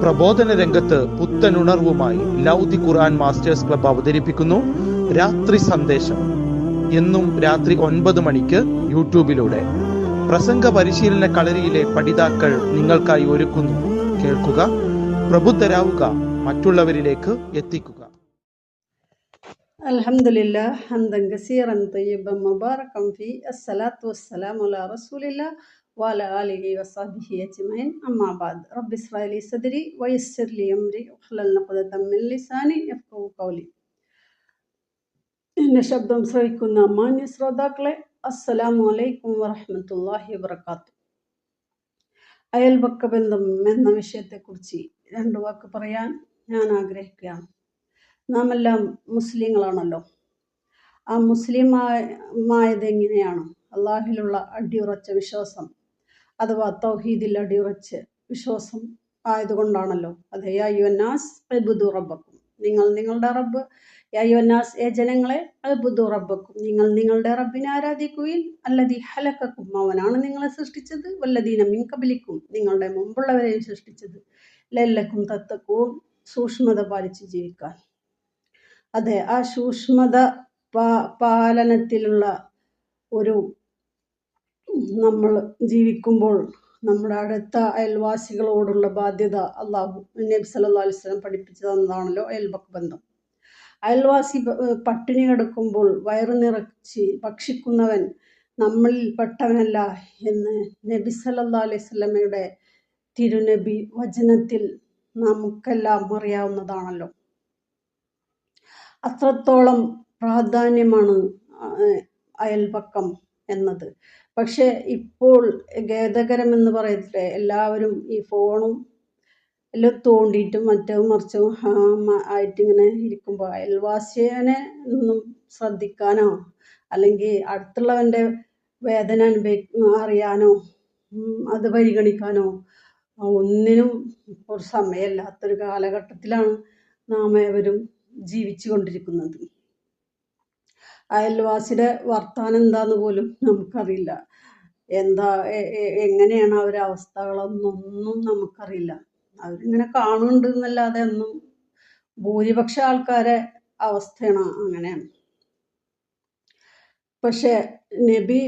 പ്രബോധന രംഗത്ത് പുത്തനുണർവുമായി ലൗദി ഖുർആൻ masters club അവതരിപ്പിക്കുന്നു രാത്രി സന്ദേശം. എന്നും രാത്രി 9 മണിക്ക് യൂട്യൂബിലൂടെ പ്രസംഗ പരിശീലന കളരിയിലെ പഠിതാക്കൾ നിങ്ങൾക്കായി ഒരുക്കുന്നു. കേൾക്കുക, പ്രബുദ്ധരാവുക, മറ്റുള്ളവരിലേക്ക് എത്തിക്കുക. അൽഹംദുലില്ലാഹ് ഹംദൻ കസീറൻ തയ്യിബൻ മുബാറകൻ ഫീ. അസ്സലാത്തു വസ്സലാമു അലാ റസൂലില്ലാഹ് വഅലാ ആലിഹി വസഹ്ബിഹി അജ്മഈൻ. അമ്മാ ബഅദ്. റബ്ബി ഇശ്റഹ് ലി സദ്രി വയസ്സിർ ലി അംരി വഹ്ലുൽ ഉഖ്ദതം മിൻ ലിസാനി യഫ്ഖഹു ഖൗലി. എന്റെ ശബ്ദം ശ്രവിക്കുന്ന മാന്യ ശ്രോതാക്കളെ, അസ്സലാമു അലൈക്കും വറഹ്മത്തുള്ളാഹി വബറകാതുഹു. അയൽപക്ക ബന്ധം എന്ന വിഷയത്തെക്കുറിച്ച് 2 വാക്ക് പറയാൻ ഞാൻ ആഗ്രഹിക്കുകയാണ്. നാം എല്ലാം മുസ്ലിങ്ങളാണല്ലോ. ആ മുസ്ലിമായത് എങ്ങനെയാണ്? അള്ളാഹിലുള്ള അടിയുറച്ച വിശ്വാസം, അഥവാ തൗഹീദിൽ അടിയുറച്ച വിശ്വാസം ആയതുകൊണ്ടാണല്ലോ. അത് യാ അയ്യുഹന്നാസ് ഉഅ്ബുദു റബ്ബക്കും, നിങ്ങൾ നിങ്ങളുടെ റബ്ബ്, യാ അയ്യുഹന്നാസ്, ഏ ജനങ്ങളെ, ഉഅ്ബുദു റബ്ബക്കും, നിങ്ങൾ നിങ്ങളുടെ റബ്ബിനെ ആരാധിക്കുകയും, അല്ലദീ ഖലഖക്കും, അവനാണ് നിങ്ങളെ സൃഷ്ടിച്ചത്, വല്ലദീന മിൻ ഖബലിക്കും, നിങ്ങളുടെ മുമ്പുള്ളവരെയും സൃഷ്ടിച്ചത്, ലഅല്ലക്കും തത്തഖൂൻ, സൂക്ഷ്മത പാലിച്ച് ജീവിക്കാൻ. അതെ, ആ സൂക്ഷ്മത പാലനത്തിലുള്ള നമ്മൾ ജീവിക്കുമ്പോൾ നമ്മുടെ അടുത്ത അയൽവാസികളോടുള്ള ബാധ്യത അള്ളാഹു നബി സല്ലല്ലാഹു അലൈഹി വസല്ലം പഠിപ്പിച്ചു തന്നതാണല്ലോ അയൽപക്ക ബന്ധം. അയൽവാസി പട്ടിണി കിടക്കുമ്പോൾ വയറു നിറച്ച് ഭക്ഷിക്കുന്നവൻ നമ്മളിൽ പെട്ടവനല്ല എന്ന് നബി സല്ലല്ലാഹു അലൈഹി വസല്ലമയുടെ തിരുനബി വചനത്തിൽ നമുക്കെല്ലാം അറിയാവുന്നതാണല്ലോ. അത്രത്തോളം പ്രാധാന്യമാണ് അയൽപക്കം എന്നത്. പക്ഷെ ഇപ്പോൾ ഖേദകരമെന്ന് പറയട്ടെ, എല്ലാവരും ഈ ഫോണും എല്ലാം തോണ്ടിയിട്ടും മറ്റവും മറിച്ചും ആയിട്ടിങ്ങനെ ഇരിക്കുമ്പോൾ അയൽവാസിയെ ഒന്നും ശ്രദ്ധിക്കാനോ അല്ലെങ്കിൽ അടുത്തുള്ളവൻ്റെ വേദന അറിയാനോ അത് പരിഗണിക്കാനോ ഒന്നിനും ഒരു സമയമില്ലാത്തൊരു കാലഘട്ടത്തിലാണ് നാം ഏവരും ജീവിച്ചു കൊണ്ടിരിക്കുന്നത്. അയൽവാസിയുടെ വർത്താനം എന്താന്ന് പോലും നമുക്കറിയില്ല. എങ്ങനെയാണ് അവരുടെ അവസ്ഥകളൊന്നും നമുക്കറിയില്ല. അവരിങ്ങനെ കാണുന്നുണ്ട് എന്നല്ലാതെ ഒന്നും ഭൂരിപക്ഷ ആൾക്കാരെ അവസ്ഥയാണ് അങ്ങനെയാണ്. പക്ഷെ നബി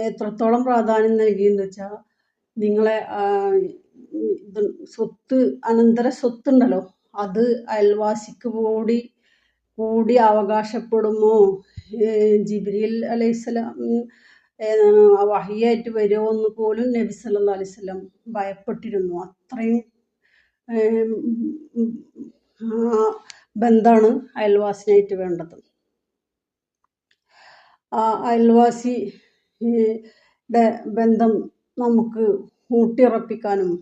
എത്രത്തോളം പ്രാധാന്യം നൽകിയെന്ന് വെച്ചാൽ, നിങ്ങളെ അനന്തര സ്വത്തുണ്ടല്ലോ, അത് അയൽവാസിക്ക് കൂടി അവകാശപ്പെടുമോ, ജിബ്രീൽ അലൈഹിസ്സലാം വഹിയായിട്ട് വരുമോ എന്ന് പോലും നബി സല്ലല്ലാഹു അലൈഹി വസല്ലം ഭയപ്പെട്ടിരുന്നു. അത്രയും ബന്ധമാണ് അയൽവാസിനായിട്ട് വേണ്ടത്. ആ അയൽവാസിയുടെ ബന്ധം നമുക്ക് ഊട്ടിയുറപ്പിക്കാനും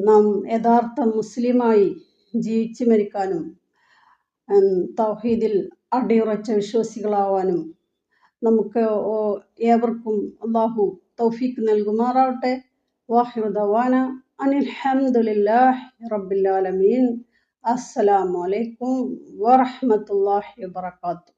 നാം യഥാർത്ഥ മുസ്ലിമായി ജീവിച്ചു മരിക്കാനും തൗഹീദിൽ അടിയുറച്ച വിശ്വാസികളാവാനും നമുക്ക് ഏവർക്കും അല്ലാഹു തൗഫീഖ് നൽകുമാറാവട്ടെ. വാഹിറു ദഅവാന അനിൽ ഹംദുലില്ലാഹി റബ്ബിൽ ആലമീൻ. അസ്സലാമു അലൈക്കും വറഹ്മത്തുള്ളാഹി വബറകാതുഹു.